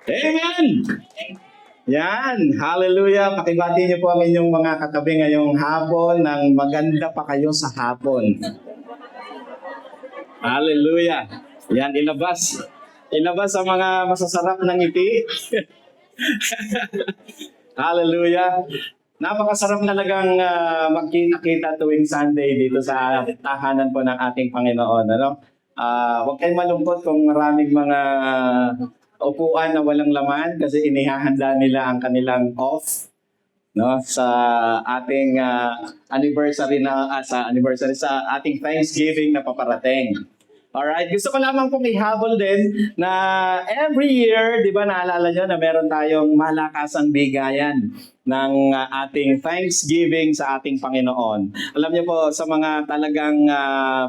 Amen! Yan, hallelujah. Pakibati niyo po ang inyong mga katabi ngayong hapon ng maganda pa kayo sa hapon. Hallelujah. Yan, ilabas. Ilabas ang mga masasarap na ngiti. Hallelujah. Napakasarap talagang magkita-kita tuwing Sunday dito sa tahanan po ng ating Panginoon. Ano? Huwag kayong malungkot kung maraming mga upuan na walang laman kasi inihahanda nila ang kanilang off, no, sa ating anniversary sa ating Thanksgiving na paparating. Alright, gusto ko lamang pong ihabol din na every year, di ba naalala nyo na meron tayong malakasang bigayan ng ating Thanksgiving sa ating Panginoon. Alam niyo po, sa mga talagang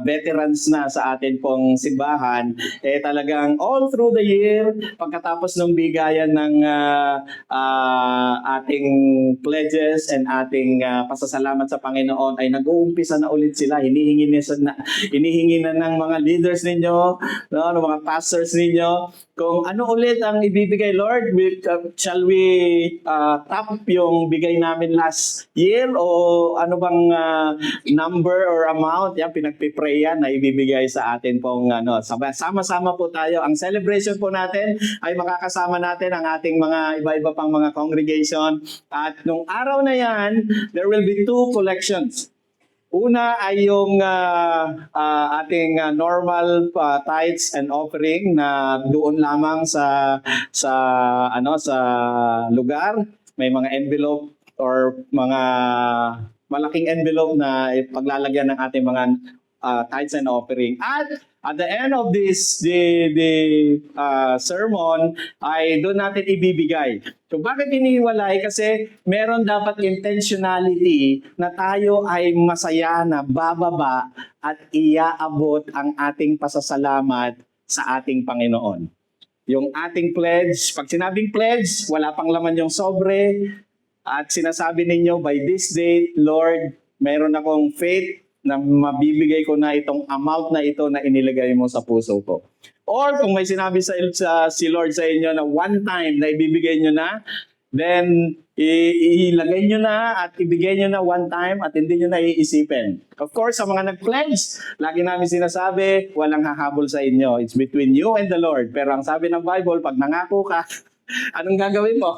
veterans na sa atin pong simbahan, talagang all through the year, pagkatapos ng bigayan ng ating pledges and ating pasasalamat sa Panginoon, ay nag-uumpisa na ulit sila. Hinihingi na ng mga leaders ninyo, no, ng mga pastors ninyo, kung ano ulit ang ibibigay, Lord. Shall we top yung bigay namin last year o ano bang number or amount? Yan, pinagpipray yan na ibibigay sa atin pong sama-sama po tayo. Ang celebration po natin ay makakasama natin ang ating mga iba-iba pang mga congregation. At nung araw na yan, there will be two collections. Una ay yung ating normal tithes and offering na doon lamang sa lugar. May mga envelope or mga malaking envelope na paglalagyan ng ating mga tithes and offering. At the end of this sermon ay doon natin ibibigay. So bakit inihiwalay? Kasi meron dapat intentionality na tayo ay masaya na bababa at iaabot ang ating pasasalamat sa ating Panginoon. Yung ating pledge, pag sinabing pledge, wala pang laman yung sobre at sinasabi ninyo, by this date, Lord, meron akong faith na mabibigay ko na itong amount na ito na inilagay mo sa puso ko. Or kung may sinabi si Lord sa inyo na one time na ibibigay nyo na, then ilagay nyo na at ibigay nyo na one time at hindi nyo na iisipin. Of course, sa mga nag-pledge, lagi namin sinasabi, walang hahabol sa inyo. It's between you and the Lord. Pero ang sabi ng Bible, pag nangako ka, anong gagawin mo?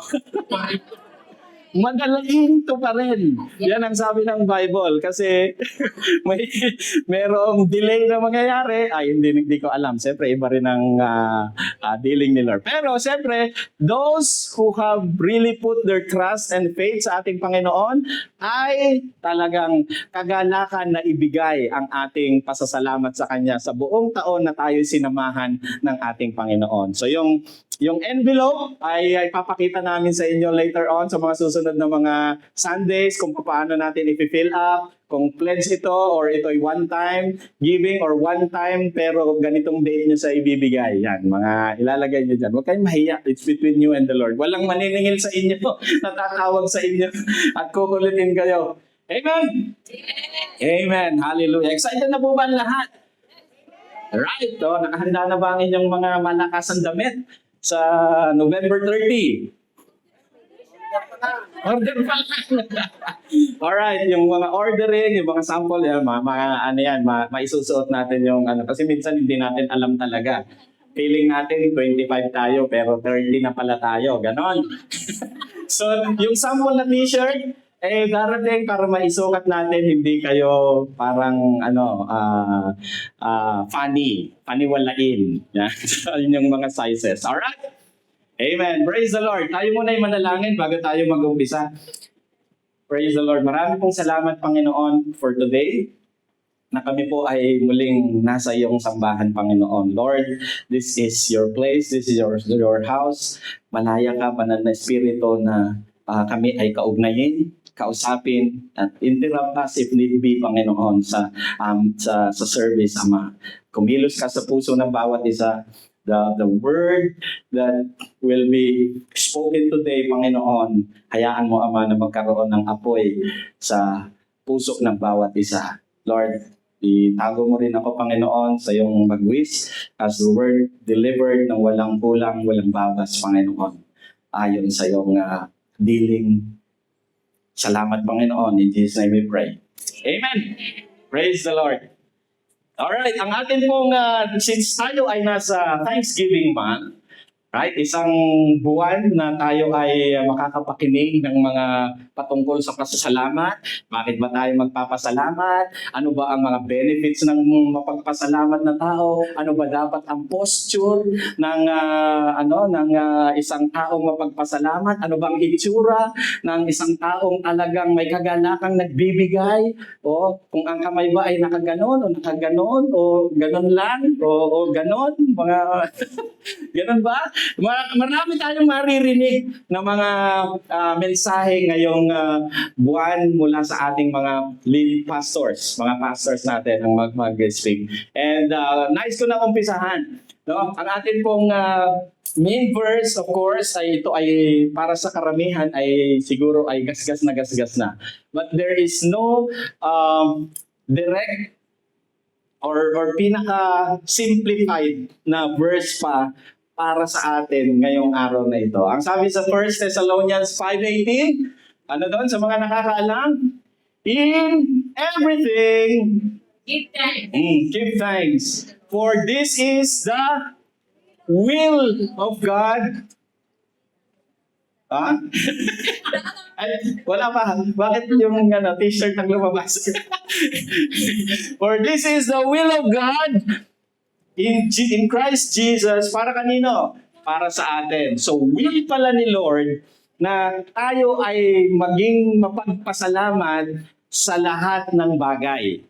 Madalain to pa rin. Yan ang sabi ng Bible. Kasi merong delay na mangyayari. Ay, hindi ko alam. Siyempre, iba rin ang dealing ni Lord. Pero, siyempre, those who have really put their trust and faith sa ating Panginoon ay talagang kagalakan na ibigay ang ating pasasalamat sa Kanya sa buong taon na tayo sinamahan ng ating Panginoon. So, yung envelope ay papakita namin sa inyo later on sa mga susunod na mga Sundays kung paano natin i-fill up, kung pledge ito or ito ay one-time giving or one-time pero ganitong date nyo sa ibibigay. Yan, mga ilalagay nyo dyan. Huwag kayong mahiya. It's between you and the Lord. Walang maniningil sa inyo, natatawag sa inyo at kukulitin kayo. Amen? Amen. Hallelujah. Excited na po ba ang lahat? Right. So, nakahanda na ba ang inyong mga malakasang damit sa November 30? Order pa lang. Alright, yung mga ordering, yung mga sample, maisusuot natin yung kasi minsan hindi natin alam talaga. Feeling natin 25 tayo pero 30 na pala tayo, ganon. So, yung sample na t-shirt, darating para maisukat natin, hindi kayo parang paniwalain. So, yun yung mga sizes. Alright? Amen. Praise the Lord. Tayo muna yung manalangin bago tayo mag-umpisa. Praise the Lord. Marami pong salamat, Panginoon, for today na kami po ay muling nasa iyong sambahan, Panginoon. Lord, this is your place. This is your house. Malaya ka, banal na espiritu na kami ay kaugnayin, kausapin, at interrupt us if need be, Panginoon, sa service, Ama. Kumilos ka sa puso ng bawat isa. The word that will be spoken today, Panginoon, hayaan mo, Ama, na magkaroon ng apoy sa puso ng bawat isa. Lord, Itago mo rin ako, Panginoon, sa iyong magwis as the word delivered ng walang kulang, walang babas, Panginoon. Ayon sa iyong dealing. Salamat, Panginoon. In Jesus' name we pray. Amen. Praise the Lord. Alright, ang atin pong, since tayo ay nasa Thanksgiving month, right? Isang buwan na tayo ay makakapakinig ng mga patungkol sa pasasalamat. Bakit ba tayo magpapasalamat? Ano ba ang mga benefits ng mapagpasalamat na tao? Ano ba dapat ang posture ng isang taong mapagpasalamat? Ano bang itsura ng isang taong talagang may kagalakang nagbibigay? O kung ang kamay ba ay nakaganon o nakaganon o ganon lang o ganon, mga ganon ba? Marami tayong maririnig na mga mensahe ngayong buwan mula sa ating mga lead pastors, mga pastors natin ang mag-speak. And nais ko na umpisahan. No? Ang atin pong main verse, of course, ay ito ay para sa karamihan ay siguro ay gasgas na. But there is no direct or pinaka-simplified na verse pa para sa atin ngayong araw na ito. Ang sabi sa 1 Thessalonians 5:18, ano doon sa mga nakakaalam? In everything, Give thanks. give thanks. For this is the will of God. Ha? Ay, wala pa. Bakit yung t-shirt ang lumabas? For this is the will of God in Christ Jesus, para kanino? Para sa atin. So, will pala ni Lord na tayo ay maging mapagpasalamat sa lahat ng bagay.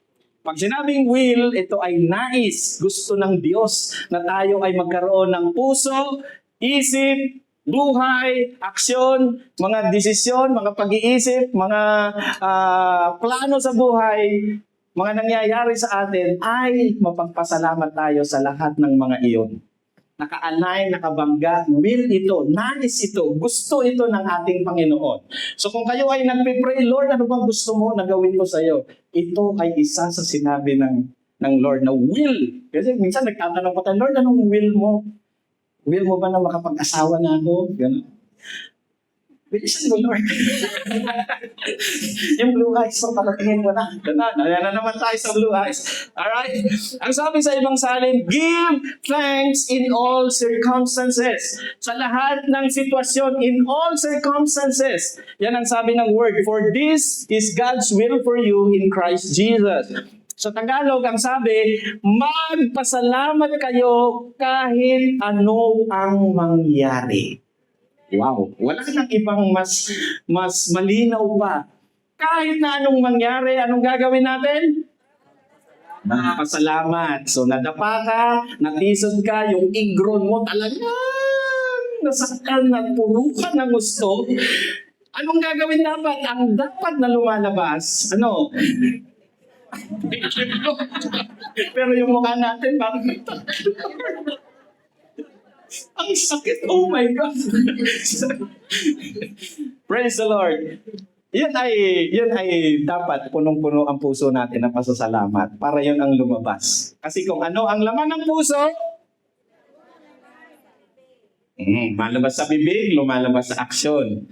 Pag sinabing will, ito ay nais, gusto ng Diyos na tayo ay magkaroon ng puso, isip, buhay, aksyon, mga desisyon, mga pag-iisip, mga plano sa buhay, mga nangyayari sa atin ay mapagpasalamat tayo sa lahat ng mga iyon. Naka-align, nakabangga, will ito, nais ito, gusto ito ng ating Panginoon. So kung kayo ay nagpe-pray, Lord, ano bang gusto mo na gawin ko sa iyo? Ito ay isa sa sinabi ng Lord na will. Kasi minsan nagtatanong ko tayo, Lord, anong will mo? Will mo ba na makapag-asawa na ako? Gano'n. Bilisan mo, Lord. Yung blue eyes mo, palatingin mo na. Ayan na naman tayo sa blue eyes. Alright? Ang sabi sa ibang salin, give thanks in all circumstances. Sa lahat ng sitwasyon, in all circumstances. Yan ang sabi ng word. For this is God's will for you in Christ Jesus. Sa Tagalog, ang sabi, magpasalamat kayo kahit ano ang mangyari. Wow, wala nang ibang mas malinaw pa. Kahit na anong mangyari, anong gagawin natin? Pasalamat. So nadapa ka, natisod ka, yung igron mo talagang nasaktan na purukan ng gusto. Anong gagawin dapat? Ang dapat na lumalabas, ano? Pero yung mukha natin, parang ang sakit. Oh my God. Praise the Lord. Yan ay dapat punong-puno ang puso natin ng pasasalamat para yun ang lumabas. Kasi kung ano ang laman ng puso, lumalabas sa bibig, lumalabas sa aksyon.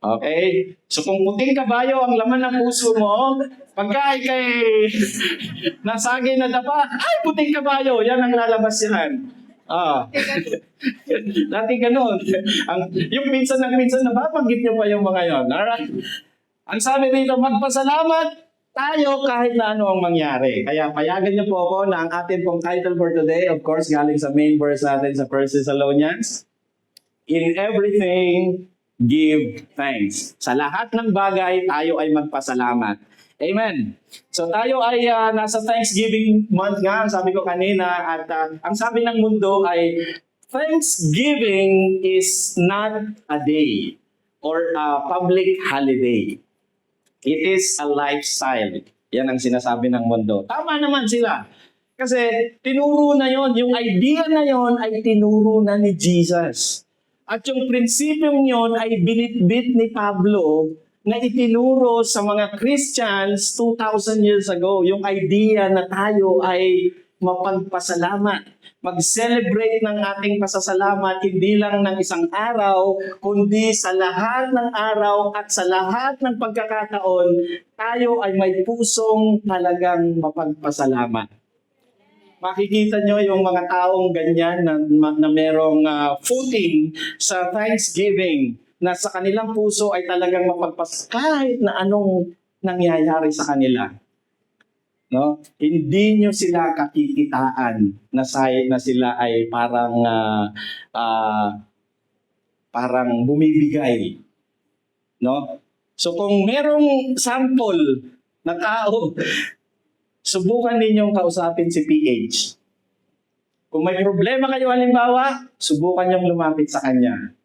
Okay? So kung puting kabayo ang laman ng puso mo, pagka kay nasagi na dapa, ay puting kabayo, yan ang lalabas yan. Dati ganun. Yung minsan nababanggit niyo pa yung mga yon. Alright? Ang sabi dito, magpasalamat tayo kahit na ano ang mangyari. Kaya payagan niyo po ako na ang ating pong title for today, of course, galing sa main verse natin sa 1 Thessalonians, in everything, give thanks. Sa lahat ng bagay, tayo ay magpasalamat. Amen. So tayo ay nasa Thanksgiving month nga, sabi ko kanina, at ang sabi ng mundo ay Thanksgiving is not a day or a public holiday. It is a lifestyle. Yan ang sinasabi ng mundo. Tama naman sila. Kasi tinuro na yon, yung idea na yon ay tinuro na ni Jesus. At yung prinsipyong yon ay binitbit ni Pablo na itinuro sa mga Christians 2,000 years ago. Yung idea na tayo ay mapagpasalamat. Mag-celebrate ng ating pasasalamat hindi lang ng isang araw, kundi sa lahat ng araw at sa lahat ng pagkakataon, tayo ay may pusong talagang mapagpasalamat. Makikita nyo yung mga taong ganyan na merong footing sa Thanksgiving, na sa kanilang puso ay talagang kahit na anong nangyayari sa kanila. No? Hindi nyo sila kakikitaan na sila ay parang bumibigay. No? So kung merong sample na tao, subukan ninyong kausapin si PH. Kung may problema kayo halimbawa, subukan niyong lumapit sa kanya.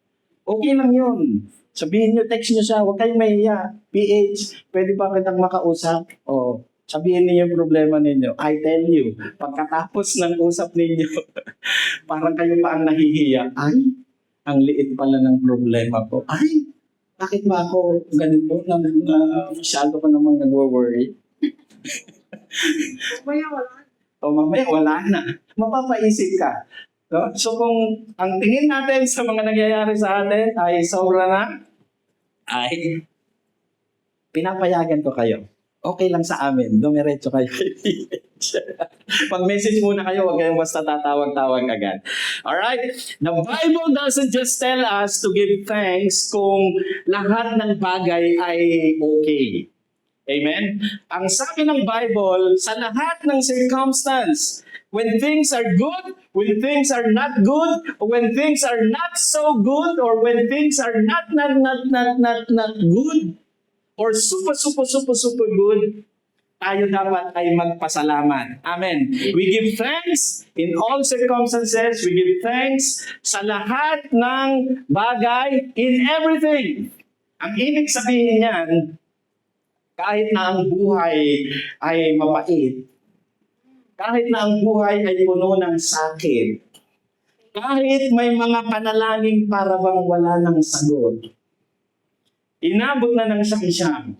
Okay lang yun. Sabihin nyo, text nyo siya, huwag kayong mahiya. PH, pwede ba kitang makausap? O, sabihin niyo yung problema ninyo. I tell you, pagkatapos ng usap ninyo, parang kayo pa ang nahihiya. Ay, ang liit pala ng problema ko. Ay, bakit ba ako ganito? Masyado ko namang nag-worry. Mamaya wala na. Mapapaisip ka. So kung ang tingin natin sa mga nangyayari sa atin ay sobra na, ay pinapayagan ko kayo. Okay lang sa amin. Dumiretso kayo. Pag-message muna kayo, huwag kayong basta tatawag-tawag agad. Alright? The Bible doesn't just tell us to give thanks kung lahat ng bagay ay okay. Amen? Ang sabi ng Bible, sa lahat ng circumstance, when things are good, when things are not good, when things are not so good, or when things are not good, or super good, tayo dapat ay magpasalamat. Amen. We give thanks in all circumstances. We give thanks sa lahat ng bagay, in everything. Ang ibig sabihin niyan, kahit na ang buhay ay mapait, kahit na ang buhay ay puno ng sakit, kahit may mga panalangin para bang wala ng sagot, inabot na ng siyam.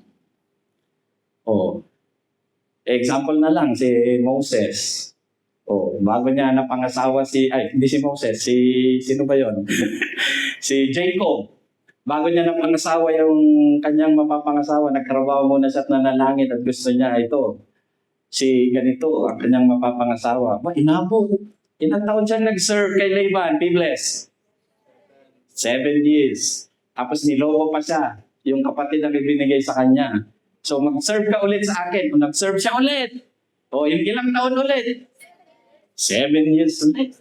Example na lang, si Moses. Bago niya napangasawa hindi si Moses, sino ba yon? Si Jacob. Bago niya napangasawa yung kanyang mapapangasawa, nagtrabaho muna siya at nanalangin at gusto niya si ganito, ang kanyang mapapangasawa. Inabot. Ilang taon siya nag-serve kay Laban, P-bless? 7 years. Tapos niloko pa siya, yung kapatid na ibinigay sa kanya. So mag-serve ka ulit sa akin. Kung nag-serve siya ulit, ilang taon ulit? 7 years ulit.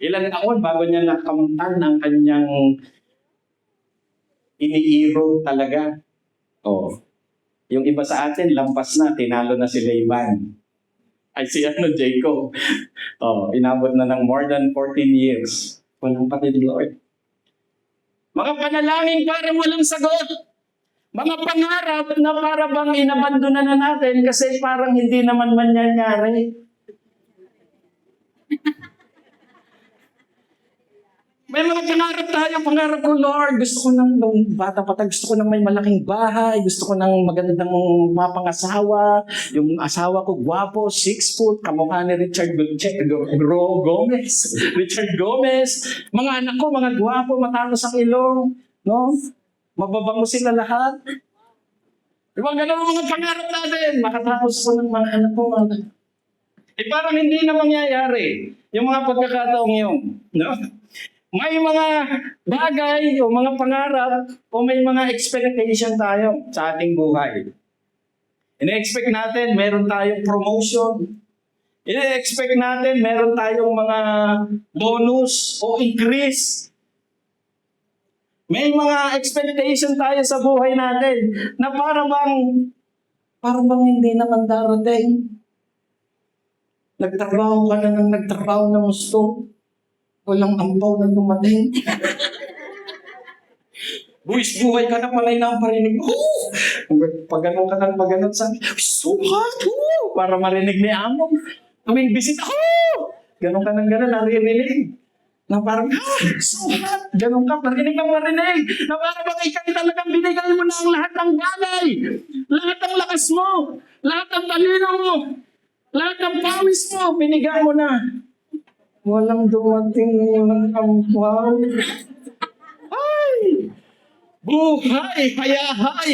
Ilang taon bago niya nakamtan ang kanyang iniiro talaga. Yung iba sa atin, lampas na, tinalo na si Laban. Si Jacob. Inabot na ng more than 14 years. Walang patid, Lord. Mga panalangin parang walang sagot. Mga pangarap na para bang inabandona na natin kasi parang hindi naman mangyayari. May mga pangarap ko, Lord. Gusto ko nung bata pa tayo, gusto ko nang may malaking bahay, gusto ko nang magandang mapangasawa, yung asawa ko gwapo, 6 foot, kamukha ni Richard Gomez. Mga anak ko, mga gwapo, matangos ang ilong, no? Mababango sila lahat. Diba ganun mga pangarap natin? Makatapos ko ng mga anak ko. Parang hindi na mangyayari yung mga pagkakataong yun, no? May mga bagay o mga pangarap o may mga expectation tayo sa ating buhay. Ine-expect natin meron tayong promotion. Ine-expect natin meron tayong mga bonus o increase. May mga expectation tayo sa buhay natin na para bang hindi naman darating. Nagtrabaho ka na ng nagtrabaho ng gusto. Walang ampaw na dumating. Buwis-buhay ka na pala yung parinig. Pag ganun ka ng pag-ganun sabi, so hot! Para marinig ni Amo. Kaming bisita, ganun ka ng ganun, naririnig. Na parang, so hot! Ganun ka, marinig ng marinig. Na parang bang ikay talagang binigay mo na ang lahat ng bagay. Lahat ng lakas mo. Lahat ng talino mo. Lahat ng pawis mo, binigay mo na. Walang dumating ng wow. Ay! Buhay! Hayahay!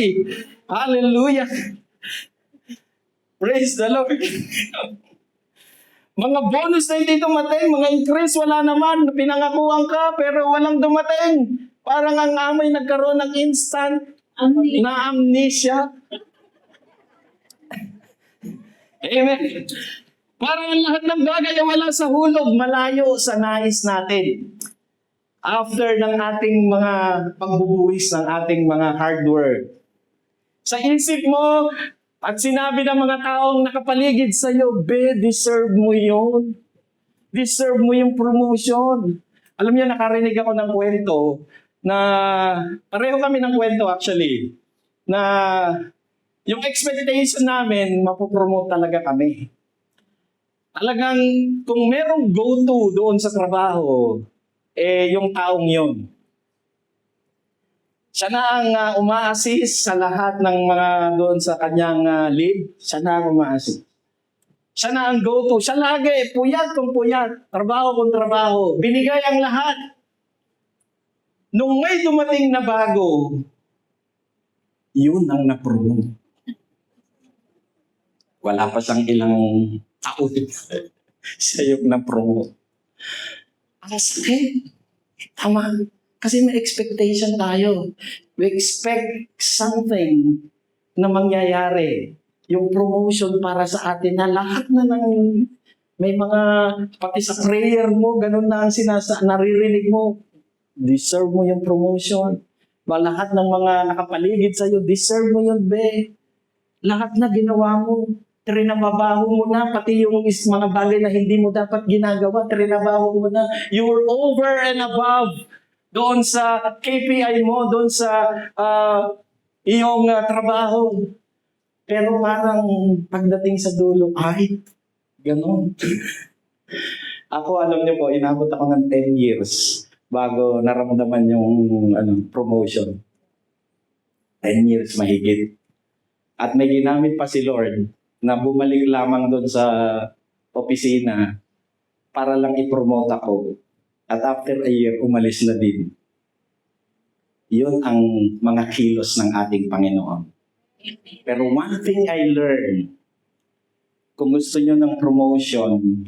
Hallelujah! Praise the Lord! Mga bonus na hindi dumating, mga increase, wala naman. Pinangakuan ka, pero walang dumating. Parang ang amoy nagkaroon ng instant na amnesia. Amen. Parang ang lahat ng bagay ay wala sa hulog, malayo sa nais natin. After ng ating mga pagbubuwis, ng ating mga hard work. Sa isip mo, at sinabi ng mga taong nakapaligid sa iyo, deserve mo yun. Deserve mo yung promotion. Alam niyo, nakarinig ako ng kwento na, pareho kami ng kwento actually, na yung expectation namin, mapopromote talaga kami. Talagang, kung merong go-to doon sa trabaho, yung taong yun. Siya na ang uma-assist sa lahat ng mga doon sa kanyang lead. Siya na ang uma-assist. Siya na ang go-to. Siya lagi, puyat kung puyat, trabaho kung trabaho. Binigay ang lahat. Nung may dumating na bago, yun ang na-promote. Wala pa siyang ilang taon. Siya yung na-promote. Sakit. Tama. Kasi may expectation tayo. We expect something na mangyayari. Yung promotion para sa atin na lahat na ng may mga, pati sa prayer mo, ganun na ang naririnig mo. Deserve mo yung promotion. Lahat ng mga nakapaligid sa'yo, deserve mo yun, be. Lahat na ginawa mo. Trinabaho mo na, pati yung mga bagay na hindi mo dapat ginagawa, trinabaho mo na. You were over and above doon sa KPI mo, doon sa iyong trabaho. Pero parang pagdating sa dulo, ay, gano'n. Ako, alam niyo po, inabot ako ng 10 years bago naramdaman yung promotion. 10 years mahigit. At may ginamit pa si Lord na bumalik lamang doon sa opisina para lang i-promote ako. At after a year, umalis na din. Yun ang mga kilos ng ating Panginoon. Pero one thing I learned, kung gusto nyo ng promotion,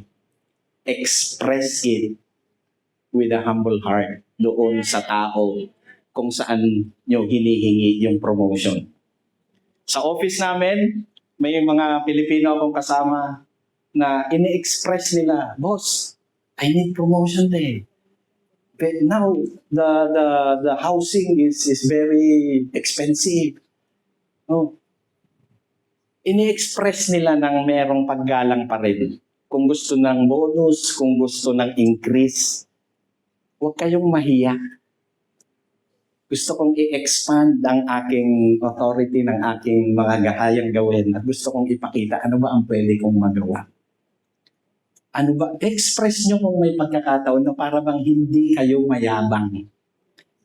express it with a humble heart doon sa tao kung saan nyo hinihingi yung promotion. Sa office namin, may mga Pilipino akong kasama na ini-express nila, "Boss, I need promotion eh. But now, the housing is very expensive." No. Ini-express nila ng merong paggalang pa rin. Kung gusto ng bonus, kung gusto ng increase, huwag kayong mahiya. Gusto kong i-expand ang aking authority ng aking mga gahayang gawin at gusto kong ipakita ano ba ang pwede kong magawa. Ano ba? Express nyo kung may pagkakataon na para bang hindi kayo mayabang.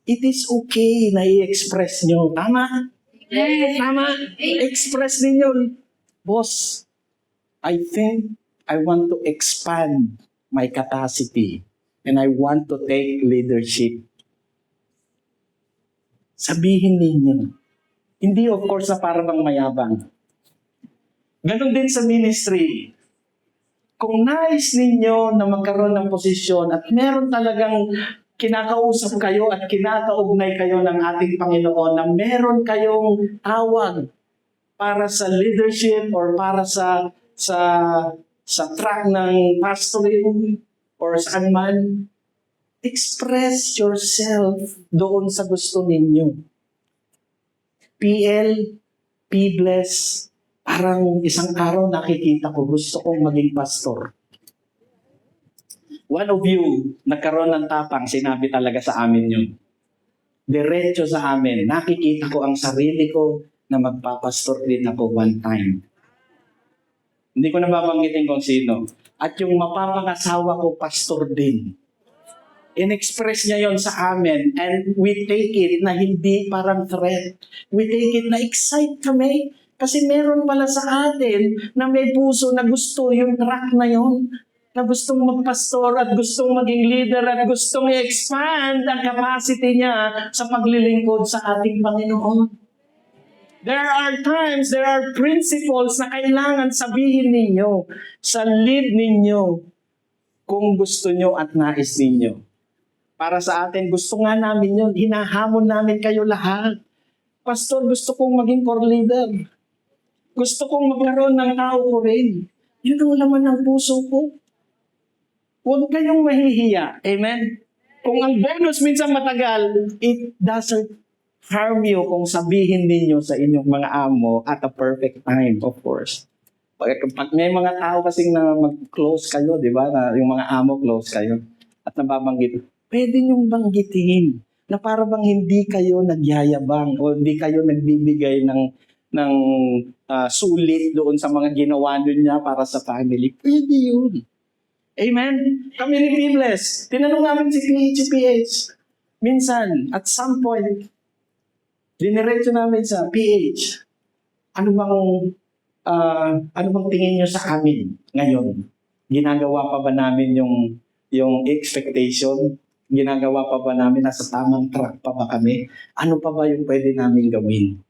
It is okay na i-express nyo. Tama? Yes. Tama? Express ninyo. Boss, I think I want to expand my capacity and I want to take leadership. Sabihin ninyo. Hindi of course na para bang mayabang. Ganon din sa ministry. Kung nais ninyo na magkaroon ng posisyon at meron talagang kinakausap kayo at kinakaugnay kayo ng ating Panginoon na meron kayong tawag para sa leadership or para sa track ng pastoring or saan man, express yourself doon sa gusto ninyo. PL, P-Bless, parang isang araw nakikita ko, gusto kong maging pastor. One of you, nagkaroon ng tapang, sinabi talaga sa amin yun. Diretso sa amin, nakikita ko ang sarili ko na magpapastor din ako one time. Hindi ko na babanggitin kung sino. At yung mapapangasawa ko, pastor din. In-express niya yon sa amin and we take it na hindi parang threat. We take it na excite kami kasi meron pala sa atin na may puso na gusto yung track na yon, na gustong magpastor at gustong maging leader at gustong i-expand ang capacity niya sa paglilingkod sa ating Panginoon. There are times, there are principles na kailangan sabihin ninyo sa lead ninyo kung gusto nyo at nais ninyo. Para sa atin, gusto nga namin yun. Hinahamon namin kayo lahat. Pastor, gusto kong maging core leader. Gusto kong magkaroon ng tao ko rin. Yun ang laman ng puso ko. Huwag kayong mahihiya. Amen? Kung ang bonus minsan matagal, it doesn't harm you kung sabihin ninyo sa inyong mga amo at a perfect time, of course. Pag may mga tao kasing na mag-close kayo, di ba? Na yung mga amo close kayo at nababanggit, pwede niyong banggitin na para bang hindi kayo nagyayabang o hindi kayo nagbibigay ng sulit doon sa mga ginawa niya para sa family. Pwede yun. Amen? Kami ni P-Bless, tinanong namin si PH. Minsan, at some point, diniretso namin sa PH, ano bang tingin niyo sa amin ngayon? Ginagawa pa ba namin yung expectation? Ginagawa pa ba namin, nasa tamang track pa ba kami? Ano pa ba yung pwede namin gawin?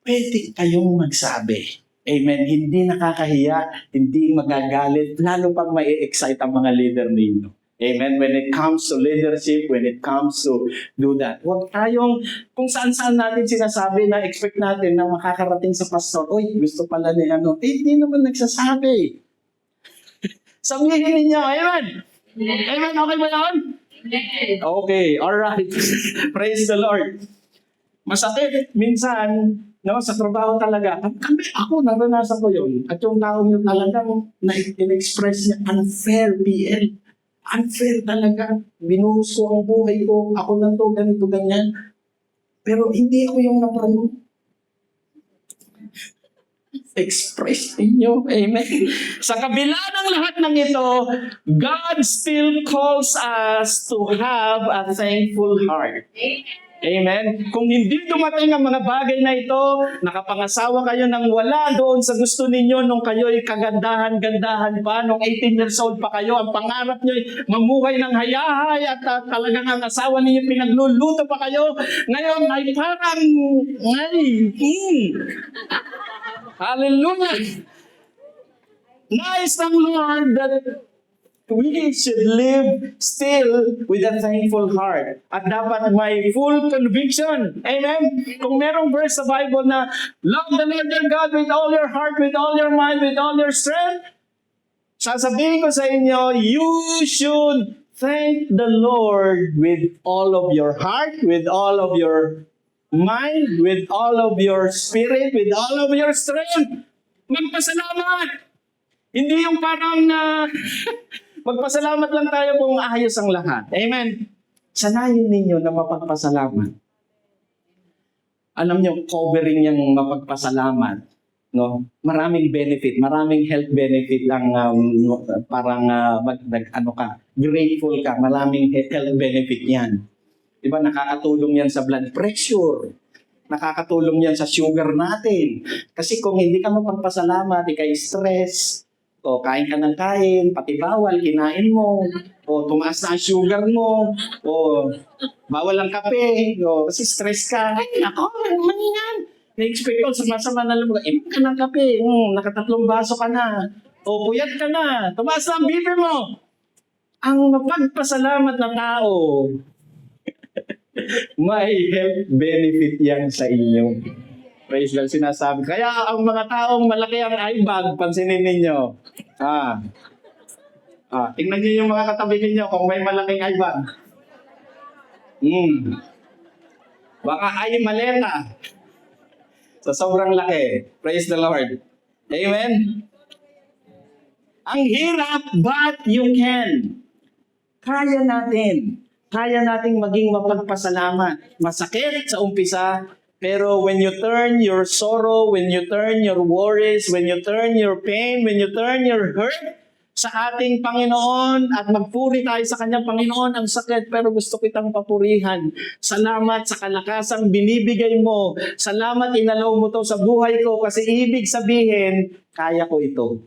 Pwede kayong magsabi. Amen. Hindi nakakahiya, hindi magagalit, lalo pag mai-excite ang mga leader ninyo. Amen. When it comes to leadership, when it comes to do that, huwag tayong, kung saan-saan natin sinasabi na expect natin na makakarating sa pastor, oy, gusto pala ni ano, hindi naman nagsasabi. Sabihin ninyo, amen. Amen, okay ba yun? Okay, alright. Praise the Lord. Masakit, minsan, no, sa trabaho talaga. Ako, naranasan ko yun. At yung taong yun talagang na-express niya, unfair PL. Unfair talaga. Binuhos ko ang buhay ko. Ako lang to, ganito, ganyan. Pero hindi ako yung naprano. Express ninyo. Amen. Sa kabila ng lahat ng ito, God still calls us to have a thankful heart. Amen. Kung hindi dumating ang mga bagay na ito, nakapangasawa kayo ng wala doon sa gusto ninyo nung kayo'y kagandahan-gandahan pa, nung 18 years old pa kayo, ang pangarap nyo mamuhay ng hayahay at talagang ang asawa ninyo pinagluluto pa kayo. Ngayon ay parang, hallelujah! Nice ng Lord that we should live still with a thankful heart. At dapat may full conviction. Amen? Kung merong verse sa Bible na, love the Lord your God with all your heart, with all your mind, with all your strength, sasabihin ko sa inyo, you should thank the Lord with all of your heart, with all of your mind, with all of your spirit, with all of your strength. Magpasalamat! Hindi yung parang magpasalamat lang tayo kung ayos ang lahat. Amen. Sanayin ninyo na mapagpasalamat. Alam nyo, covering yung mapagpasalamat. No? Maraming benefit, maraming health benefit ang grateful ka, maraming health benefit yan. Diba, nakakatulong yan sa blood pressure. Nakakatulong yan sa sugar natin. Kasi kung hindi ka mapagpasalamat, ikay stress, o kain ka ng kain, pati bawal, kinain mo, o tumaas na ang sugar mo, o bawal ang kape, o kasi stress ka. Ay, ako, maningan. Na-expect ko, sama-sama na lang, inom ka ng kape, nakatatlong baso ka na, o puyat ka na, tumaas na ang BP mo. Ang mapagpasalamat na tao, may health benefit yan sa inyo. Praise God, sinasabi. Kaya ang mga taong malaki ang eye bag, pansinin ninyo. Tingnan niyo yung mga katabi ninyo kung may malaking eye bag. Baka ay maleta. So, sobrang laki. Praise the Lord. Amen? Ang hirap, but you can. Kaya natin. Kaya nating maging mapagpasalamat. Masakit sa umpisa, pero when you turn your sorrow, when you turn your worries, when you turn your pain, when you turn your hurt sa ating Panginoon at magpuri tayo sa kanyang Panginoon. Ang sakit pero gusto kitang papurihan. Salamat sa kalakasang binibigay mo. Salamat inalaw mo to sa buhay ko kasi ibig sabihin, kaya ko ito.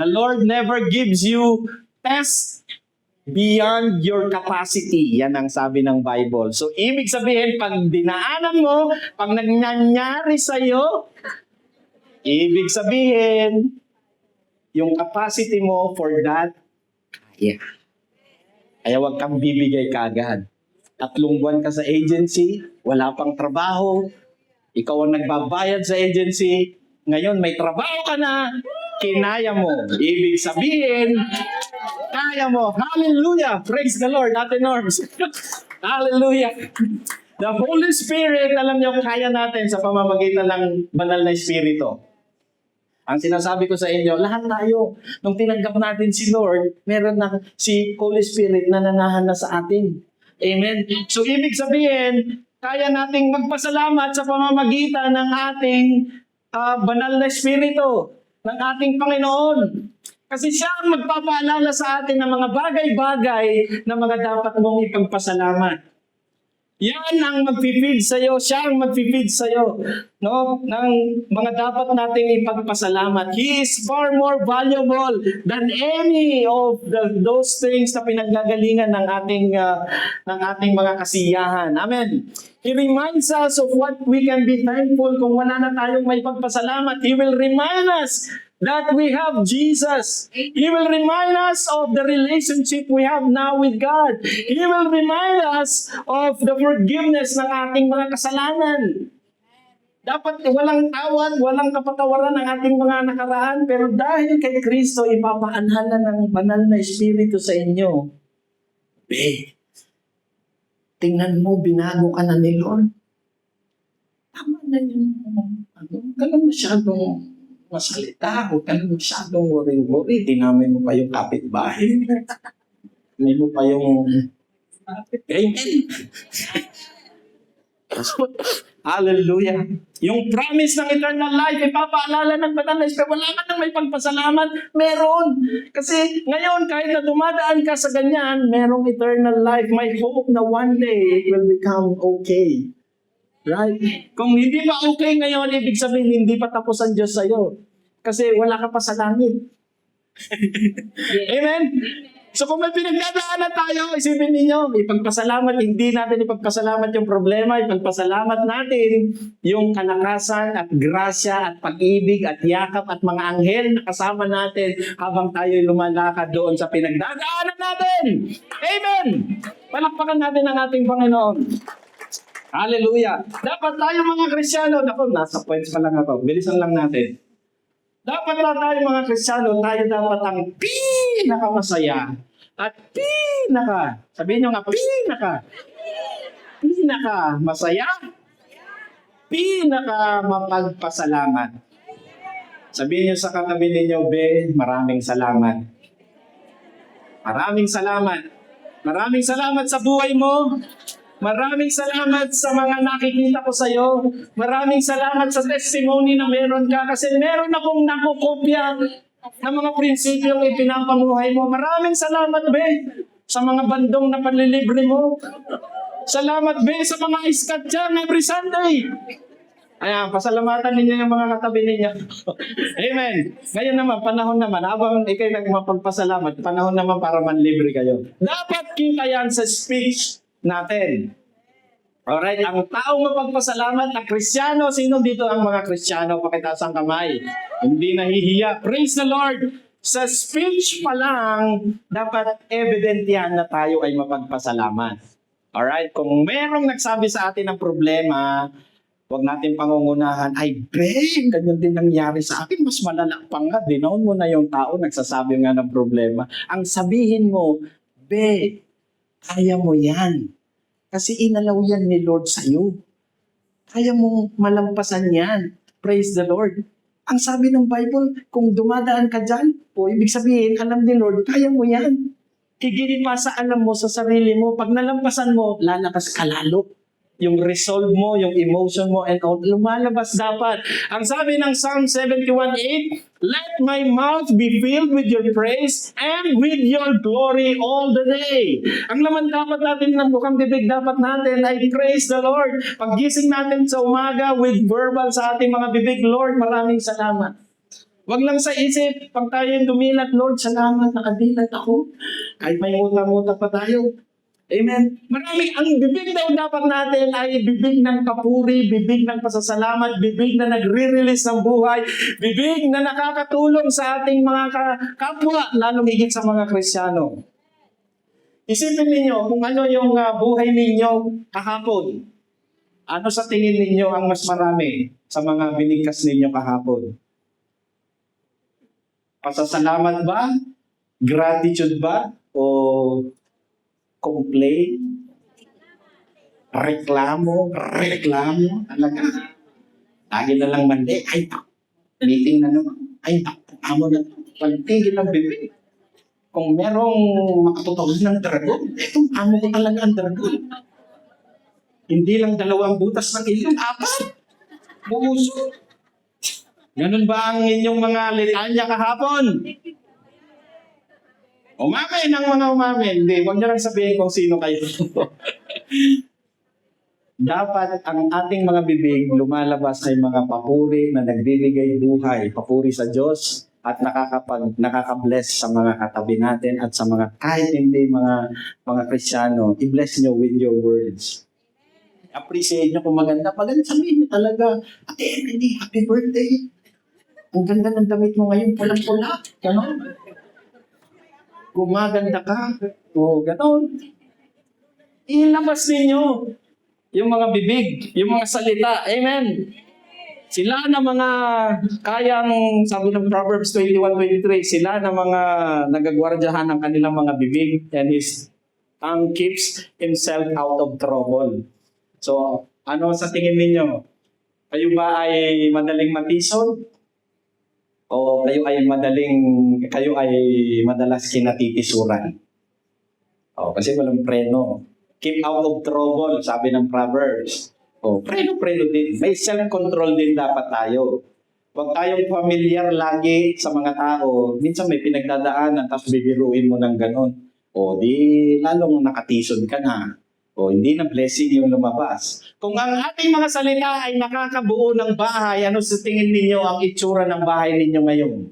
The Lord never gives you test beyond your capacity. Yan ang sabi ng Bible. So, ibig sabihin, pag dinaanan mo, pag nangyayari sa'yo, ibig sabihin, yung capacity mo for that, kaya. Kaya huwag kang bibigay kaagad. 3 buwan ka sa agency, wala pang trabaho, ikaw ang nagbabayad sa agency, ngayon may trabaho ka na, kinaya mo. Ibig sabihin, kaya mo. Hallelujah! Praise the Lord, Ate Norms. Hallelujah! The Holy Spirit, alam niyo, kaya natin sa pamamagitan ng banal na Espiritu. Ang sinasabi ko sa inyo, lahat tayo, nung tinanggap natin si Lord, meron na si Holy Spirit na nanahan na sa atin. Amen? So, ibig sabihin, kaya nating magpasalamat sa pamamagitan ng ating banal na Espiritu, ng ating Panginoon. Kasi siya ang magpapaalala sa atin ng mga bagay-bagay na mga dapat mong ipagpasalamat. Yan ang mag-feed sa'yo. Siya ang mag-feed sa'yo. No? Ng mga dapat nating ipagpasalamat. He is far more valuable than any of those things na pinaggagalingan ng ating mga kasiyahan. Amen. He reminds us of what we can be thankful kung wala na tayong may pagpasalamat. He will remind us that we have Jesus. He will remind us of the relationship we have now with God. He will remind us of the forgiveness ng ating mga kasalanan. Dapat walang tawad, walang kapatawaran ng ating mga nakaraan, pero dahil kay Kristo, ipapaanhala ng banal na Espiritu sa inyo. Tingnan mo, binago ka na ni Lord. Tama na yung ganun masyadong masalita, huwag ka na masyadong worry-worry. Dinamay mo pa yung kapitbahay. May mo pa yung amen. Hallelujah. Yung promise ng eternal life, ipapaalala ng banal na Espiritu. Wala ka nang may pagpasalamat. Meron. Kasi ngayon, kahit na dumadaan ka sa ganyan, merong eternal life. May hope na one day it will become okay. Right? Kung hindi pa okay ngayon, ibig sabihin, hindi pa tapos ang Diyos sa'yo. Kasi wala ka pa sa langit. Amen? So kung may pinagdadaanan tayo, isipin ninyo, ipagpasalamat, hindi natin ipagpasalamat yung problema, ipagpasalamat natin yung kalakasan at grasya at pag-ibig at yakap at mga anghel na kasama natin habang tayo'y lumalakad doon sa pinagdadaanan natin. Amen! Palakpakan natin ang ating Panginoon. Hallelujah! Dapat tayo mga Kristyano, nasa points pa lang ako, bilisan lang natin. Dapat na tayo mga Kristyano, tayo dapat ang pinakamasaya at sabihin nyo nga, pinakamasaya, mapagpasalamat. Sabihin nyo sa katabi ninyo, maraming salamat. Maraming salamat. Maraming salamat sa buhay mo. Maraming salamat sa mga nakikita ko sa iyo. Maraming salamat sa testimony na meron ka kasi meron akong nakukopya ng mga prinsipyong ipinapamuhay mo. Maraming salamat, sa mga bandong na panlilibre mo. Salamat, sa mga iskatyan every Sunday. Ayan, pasalamatan ninyo yung mga katabi ninyo. Amen. Ngayon naman, panahon naman, habang ikay nagmapagpasalamat, panahon naman para manlibre kayo. Dapat kita yan sa speech natin. Alright, ang taong mapagpasalamat na Kristiyano, sino dito ang mga Kristiyano? Pakitaas ang kamay. Hindi nahihiya. Praise the Lord! Sa speech pa lang, dapat evident yan na tayo ay mapagpasalamat. Alright, kung merong nagsabi sa atin ng problema, huwag natin pangungunahan, ganyan din nangyari sa akin, mas malala pa nga, dinaon mo na yung tao, nagsasabi nga ng problema. Ang sabihin mo, kaya mo yan. Kasi inalaw yan ni Lord sa'yo. Kaya mong malampasan yan. Praise the Lord. Ang sabi ng Bible, kung dumadaan ka dyan, ibig sabihin, alam ni Lord, kaya mo yan. Higit pa sa alam mo sa sarili mo, pag nalampasan mo, lalakas ka lalo. yung resolve mo, yung emotion mo, and all, lumalabas dapat. Ang sabi ng Psalm 71:8, let my mouth be filled with your praise and with your glory all the day. Ang laman dapat natin ng bukang bibig dapat natin ay praise the Lord. Paggising natin sa umaga with verbal sa ating mga bibig, Lord, maraming salamat. Wag lang sa isip, pag tayo dumilat, Lord, salamat, nakadilat ako. Kahit may muta-muta pa tayo. Amen. Ang bibig daw dapat natin ay bibig ng papuri, bibig ng pasasalamat, bibig na nagre-release ng buhay, bibig na nakakatulong sa ating mga kapwa, lalong higit sa mga Kristiyano. Isipin ninyo kung ano yung buhay ninyo kahapon. Ano sa tingin ninyo ang mas marami sa mga binigkas ninyo kahapon? Pasasalamat ba? Gratitude ba? O complain? Reklamo? Talaga. Lagi na lang mandi. Ay, meeting na naman. Ay, amo na. Pantigil ang bibig. Kung merong makatutuhan ng dragon, itong amo ko talaga ang dragon. Hindi lang 2 butas ng ilong, 4. Buuso. Ganun ba ang inyong mga litanya kahapon? Umamin ng mga umamin. Hindi, huwag niyo lang sabihin kung sino kayo. Dapat ang ating mga bibig lumalabas ay mga papuri na nagbibigay buhay. Papuri sa Diyos at nakaka-bless sa mga katabi natin at sa mga kahit hindi mga Kristiyano. I-bless nyo with your words. Appreciate nyo kung maganda. Maganda sabihin nyo talaga, Ate Emily, happy birthday. Ang ganda ng damit mo ngayon, pulang-pula. Ganon. Gumaganda ka. O, ganon. Ilabas ninyo yung mga bibig, yung mga salita. Amen. Sila na mga kayang, sabi ng Proverbs 21:23, sila na mga nagagwardyahan ng kanilang mga bibig and his tongue keeps himself out of trouble. So, ano sa tingin ninyo? Kayo ba ay madaling matisod? O kayo ay madalas kinatitisuran? O, kasi walang preno. Keep out of trouble, sabi ng Proverbs. O, preno din. May self-control din dapat tayo. Huwag tayong familiar lagi sa mga tao. Minsan may pinagdadaanan, tapos bibiruin mo ng ganon. O, di lalong nakatisod ka na. O, hindi na blessing yung lumabas. Kung ang ating mga salita ay nakakabuo ng bahay, ano sa tingin ninyo ang itsura ng bahay ninyo ngayon?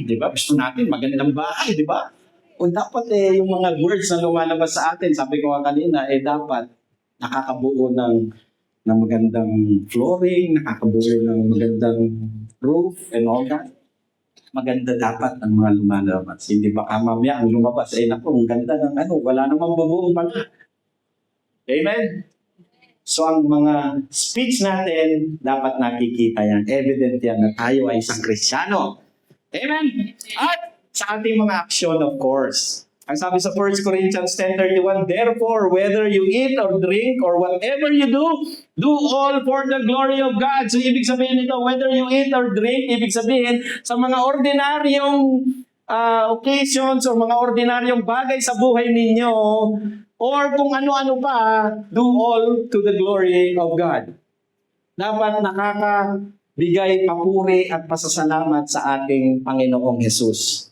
Di ba? Gusto natin magandang bahay, di ba? O dapat yung mga words na lumalabas sa atin, sabi ko nga kanina, dapat nakakabuo ng magandang flooring, nakakabuo ng magandang roof and all that. Maganda dapat ang mga lumalabas. Hindi ba mamaya ang lumabas, naku, ang ganda ng wala namang bubuong pala. Amen? So ang mga speech natin, dapat nakikita yan. Evident yan na tayo ay isang Kristiyano. Amen? At sa ating mga aksyon, of course. Ang sabi sa 1 Corinthians 10:31, therefore, whether you eat or drink or whatever you do all for the glory of God. So, ibig sabihin nito, whether you eat or drink, ibig sabihin, sa mga ordinaryong occasions o mga ordinaryong bagay sa buhay ninyo, or kung ano-ano pa, do all to the glory of God. Dapat nakakabigay papuri at pasasalamat sa ating Panginoong Jesus.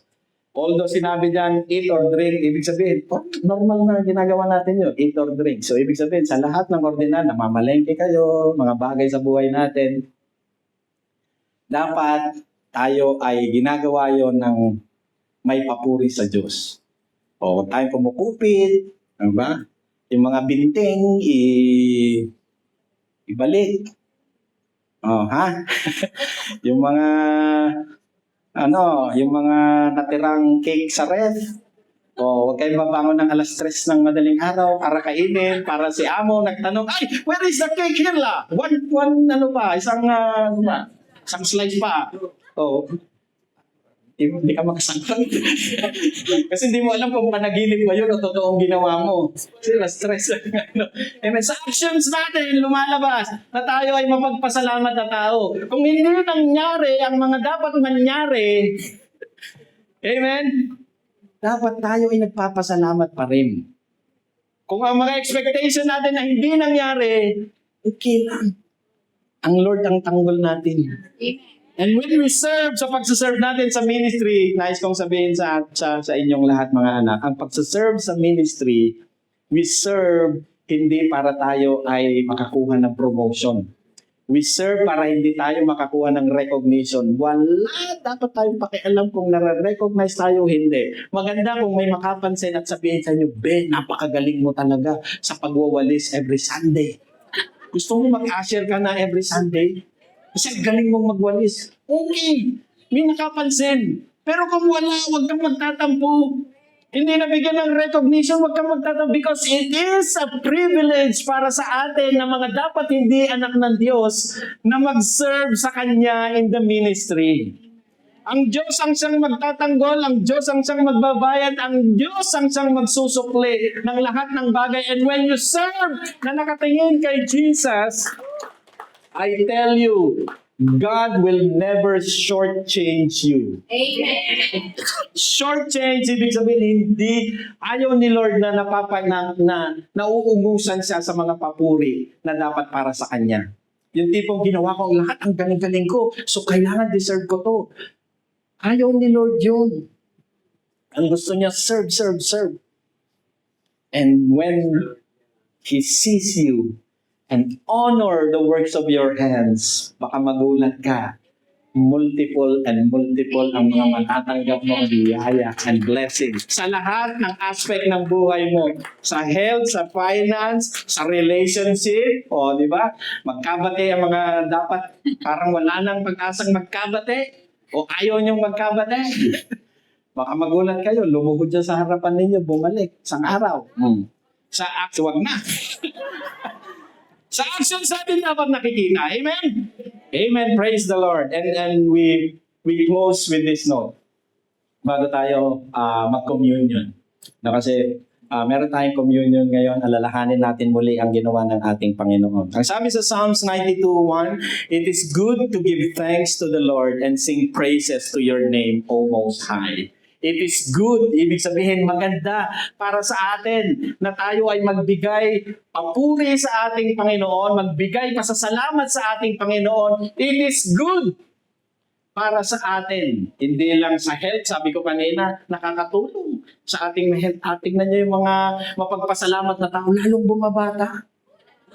Although sinabi dyan, eat or drink, ibig sabihin, normal na ginagawa natin yun, eat or drink. So ibig sabihin, sa lahat ng ordinal, namamalengke kayo, mga bagay sa buhay natin, dapat tayo ay ginagawa yon ng may papuri sa Diyos. O tayo kumukupit, ano ba? Yung mga binting, ibalik. Yung mga yung mga natirang cake sa ref. O, huwag kayong mabangon ng 3:00 ng madaling araw para kainin, para si amo nagtanong, ay, where is the cake here la? Isang slice pa. O, hindi ka makasangkot. Kasi hindi mo alam kung panaginip ba yun o totoong ginawa mo. Kasi na-stress. Amen. Sa actions natin, lumalabas na tayo ay mapagpasalamat na tao. Kung hindi nangyari ang mga dapat mangyari, amen, dapat tayo ay nagpapasalamat pa rin. Kung ang mga expectation natin na hindi nangyari, okay lang. Ang Lord ang tanggol natin. And when we serve, sa pagsaserve natin sa ministry, nais kong sabihin sa inyong lahat mga anak, ang pagsaserve sa ministry, we serve hindi para tayo ay makakuha ng promotion. We serve para hindi tayo makakuha ng recognition. Wala dapat tayong pakialam kung nare-recognize tayo o hindi. Maganda kung may makapansin at sabihin sa inyo, Ben, napakagaling mo talaga sa pagwawalis every Sunday. Gusto mo mag-usher ka na every Sunday? Kasi galing mong magwalis. Okay, may nakapansin. Pero kung wala, huwag kang magtatampo. Hindi nabigyan ng recognition, huwag kang magtatampo because it is a privilege para sa atin na mga dapat hindi anak ng Diyos na mag-serve sa Kanya in the ministry. Ang Diyos ang siyang magtatanggol, ang Diyos ang siyang magbabayad, ang Diyos ang siyang magsusukli ng lahat ng bagay. And when you serve na nakatingin kay Jesus, I tell you, God will never shortchange you. Amen. Shortchange, ibig sabihin, hindi, ayaw ni Lord na nauugusan siya sa mga papuri na dapat para sa Kanya. Yung tipong ginawa ko lahat, ang galing-galing ko, so kailangan deserve ko to. Ayaw ni Lord yun. Ang gusto niya, serve, serve, serve. And when He sees you, and honor the works of your hands, baka magulat ka. Multiple and multiple ang mga matatanggap mong biyaya and blessing. Sa lahat ng aspect ng buhay mo. Sa health, sa finance, sa relationship, o di ba? Magkabate ang mga dapat, parang wala nang pag-asang magkabate, o ayaw niyong magkabate. Baka magulat kayo, lumuhod dyan sa harapan ninyo, bumalik, isang araw. Sa acts, wag na. Sa actions natin dapat nakikita. Amen? Amen. Praise the Lord. And we close with this note. Bago tayo mag-communion. Na kasi meron tayong communion ngayon, alalahanin natin muli ang ginawa ng ating Panginoon. Ang sabi sa Psalms 92:1, it is good to give thanks to the Lord and sing praises to your name, O Most High. It is good, ibig sabihin maganda para sa atin na tayo ay magbigay papuri sa ating Panginoon, magbigay pasasalamat sa ating Panginoon. It is good para sa atin. Hindi lang sa health, sabi ko kanina, nakakatulong sa ating health. Tingnan niyo yung mga mapagpasalamat na tao, lalong bumabata.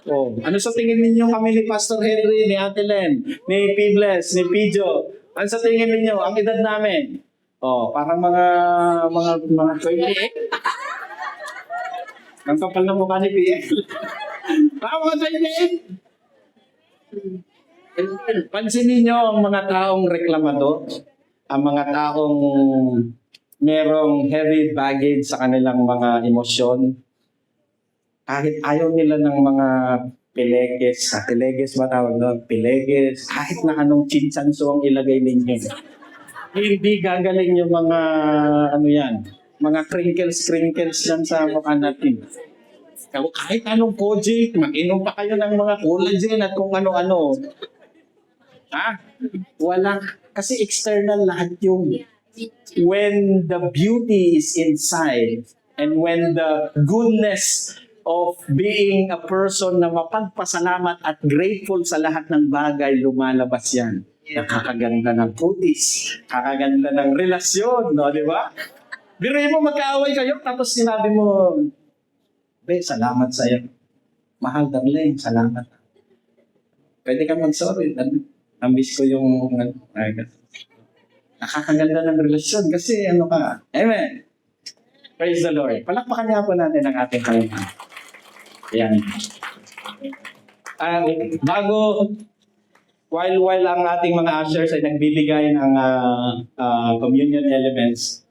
Oh, ano sa tingin ninyo kami ni Pastor Henry, ni Ate Len, ni P-Bless, ni Pijo? Ano sa tingin ninyo ang edad namin? Oh, parang mga 28. Ang kapal na mukha ni PL. Parang mga 28. Pansinin niyo ang mga taong reklamado, ang mga taong merong heavy baggage sa kanilang mga emosyon. Kahit ayaw nila ng mga pileges, sa pileges ba tawag doon? Pileges, kahit na anong chinsanso ang ilagay ninyo. Hindi gagaling yung mga, mga crinkles yan sa mukha natin. Kahit anong Kojic, mag-inom pa kayo ng mga collagen at kung ano-ano. Wala. Kasi external lahat yung. When the beauty is inside and when the goodness of being a person na mapagpasalamat at grateful sa lahat ng bagay, lumalabas yan. Nakakaganda ng putis, kakaganda ng relasyon, no, di ba? Biruin mo, magkaaway kayo, tapos sinabi mo, Be, salamat sa'yo. Mahal, darling, salamat. Pwede ka mag-sorry. Namiss ko yung... Nakakaganda ng relasyon kasi ano ka. Amen. Praise the Lord. Palakpakan niya po natin ang ating Panginoon. Ayan. While ang ating mga ushers ay nagbibigay ng communion elements,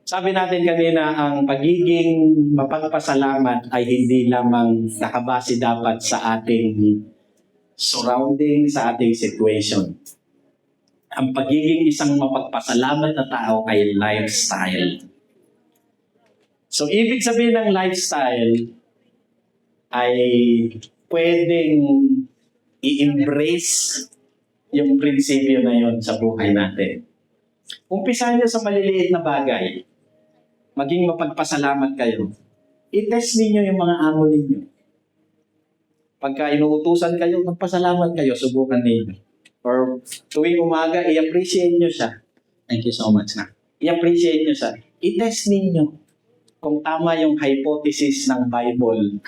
sabi natin kanina, ang pagiging mapagpasalamat ay hindi lamang nakabase dapat sa ating surrounding, sa ating situation. Ang pagiging isang mapagpasalamat na tao ay lifestyle. So, ibig sabihin ng lifestyle ay pwedeng i-embrace yung prinsipyo na yon sa buhay natin. Umpisahan niyo sa maliliit na bagay. maging mapagpasalamat kayo, i-test ninyo yung mga amo ninyo. Pagka inuutusan kayo, magpasalamat kayo, subukan ninyo. Or tuwing umaga, i-appreciate nyo siya. Thank you so much na. I-appreciate nyo siya. I-test ninyo kung tama yung hypothesis ng Bible,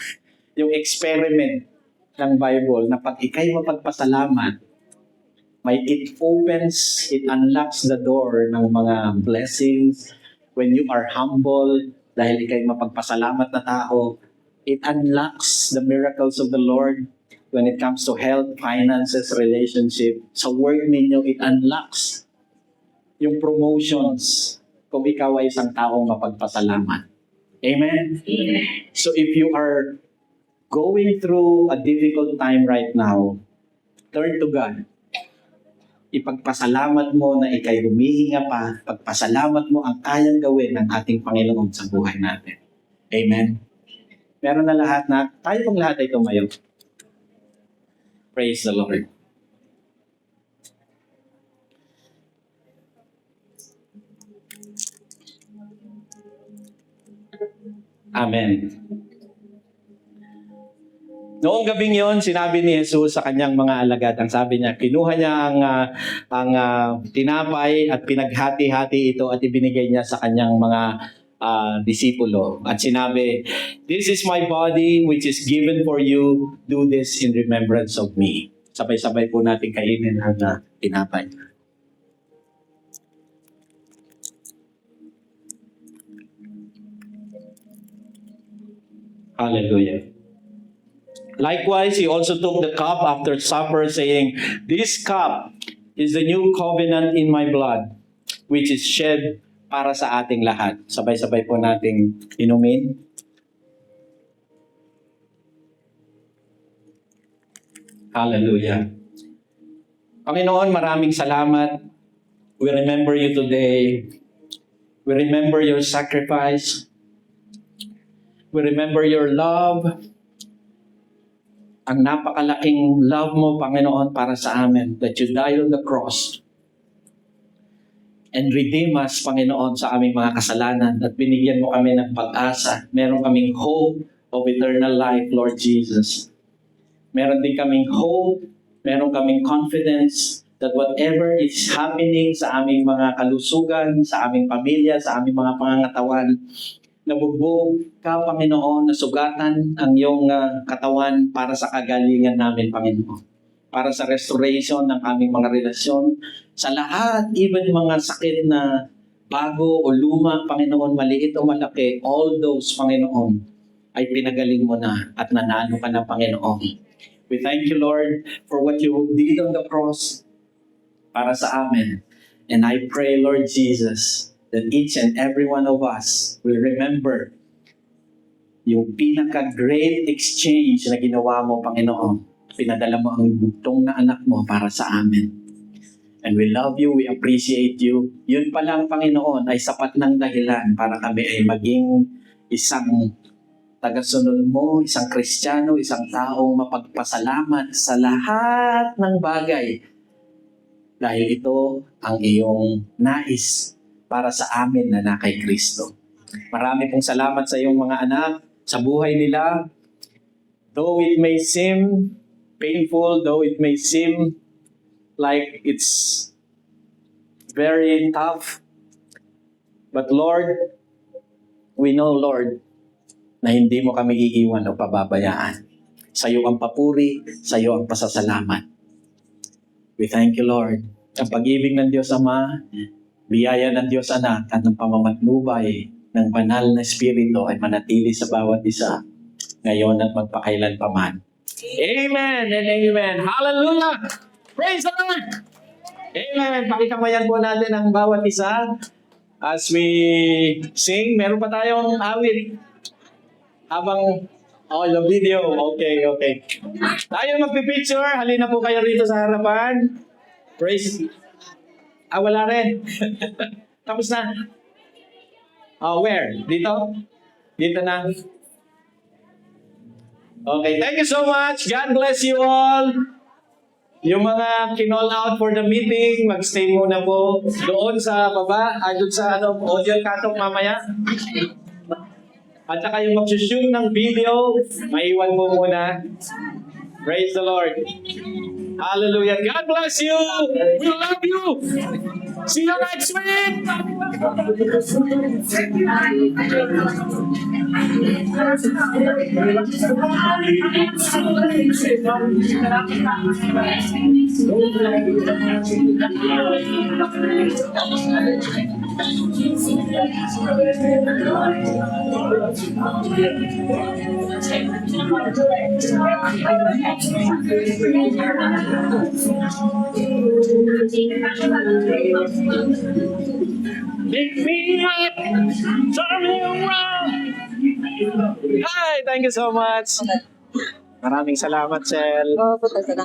yung experiment ng Bible, na pag ikay mapagpasalamat, it unlocks the door ng mga blessings. When you are humble, dahil ikay mapagpasalamat na tao, it unlocks the miracles of the Lord when it comes to health, finances, relationship. Sa work ninyo, it unlocks yung promotions kung ikaw ay isang taong mapagpasalamat. Amen? Amen. So if you are going through a difficult time right now, turn to God. Ipagpasalamat mo na ikay humihinga pa, pagpasalamat mo ang kayang gawin ng ating Panginoon sa buhay natin. Amen? Meron na lahat na, tayo pong lahat ay tumayo. Praise the Lord. Amen. Noong gabing yon, sinabi ni Jesus sa kanyang mga alagad, ang sabi niya, kinuha niya ang tinapay at pinaghati-hati ito at ibinigay niya sa kanyang mga disipulo. At sinabi, "This is my body which is given for you. Do this in remembrance of me." Sabay-sabay po natin kainin ang tinapay. Hallelujah. Likewise, he also took the cup after supper, saying, "This cup is the new covenant in my blood, which is shed para sa ating lahat." Sabay-sabay po nating inumin. Hallelujah. Panginoon, maraming salamat. We remember you today. We remember your sacrifice. We remember your love. Ang napakalaking love mo, Panginoon, para sa amin, that you died on the cross and redeem us, Panginoon, sa aming mga kasalanan at binigyan mo kami ng pag-asa. Meron kaming hope of eternal life, Lord Jesus. Meron din kaming hope, meron kaming confidence that whatever is happening sa aming mga kalusugan, sa aming pamilya, sa aming mga pangangatawan, nabugbog ka, Panginoon, nasugatan ang iyong katawan para sa kagalingan namin, Panginoon. Para sa restoration ng aming mga relasyon. Sa lahat, even mga sakit na bago o luma, Panginoon, maliit o malaki, all those, Panginoon, ay pinagaling mo na at nanalo ka na, Panginoon. We thank you, Lord, for what you did on the cross para sa amin. And I pray, Lord Jesus, that each and every one of us will remember yung pinaka-great exchange na ginawa mo, Panginoon. Pinadala mo ang bugtong na anak mo para sa amin. And we love you, we appreciate you. Yun pa lang, Panginoon, ay sapat ng dahilan para kami ay maging isang tagasunod mo, isang Kristiyano, isang taong mapagpasalamat sa lahat ng bagay. Dahil ito ang iyong nais para sa amin na kay Kristo. Marami pong salamat sa iyong mga anak, sa buhay nila. Though it may seem painful, though it may seem like it's very tough, but Lord, we know, Lord, na hindi mo kami iiwan o pababayaan. Sa iyo ang papuri, sa iyo ang pasasalamat. We thank you, Lord. Ang pag-ibig ng Diyos Ama, biyaya ng Diyos Anak at ng pamamatnubay ng banal na Espiritu ay manatili sa bawat isa, ngayon at magpakailan pa man. Amen and amen. Hallelujah! Praise the Lord! Amen. Pakikamayan po natin ang bawat isa as we sing. Meron pa tayong awit habang yung video. Okay. Tayo magpipicture. Halina po kayo rito sa harapan. Praise. Wala rin. Tapos na. Where? Dito? Dito na. Okay, thank you so much. God bless you all. Yung mga kinall out for the meeting, magstay muna po doon sa baba, doon sa audio cutoff mamaya. At saka yung mag-shoot ng video, maiwan mo muna. Praise the Lord. Hallelujah. God bless you. We love you. See you next week. Pick me up, turn me around. Hi, thank you so much. Maraming salamat, Sel. Oo, puta sa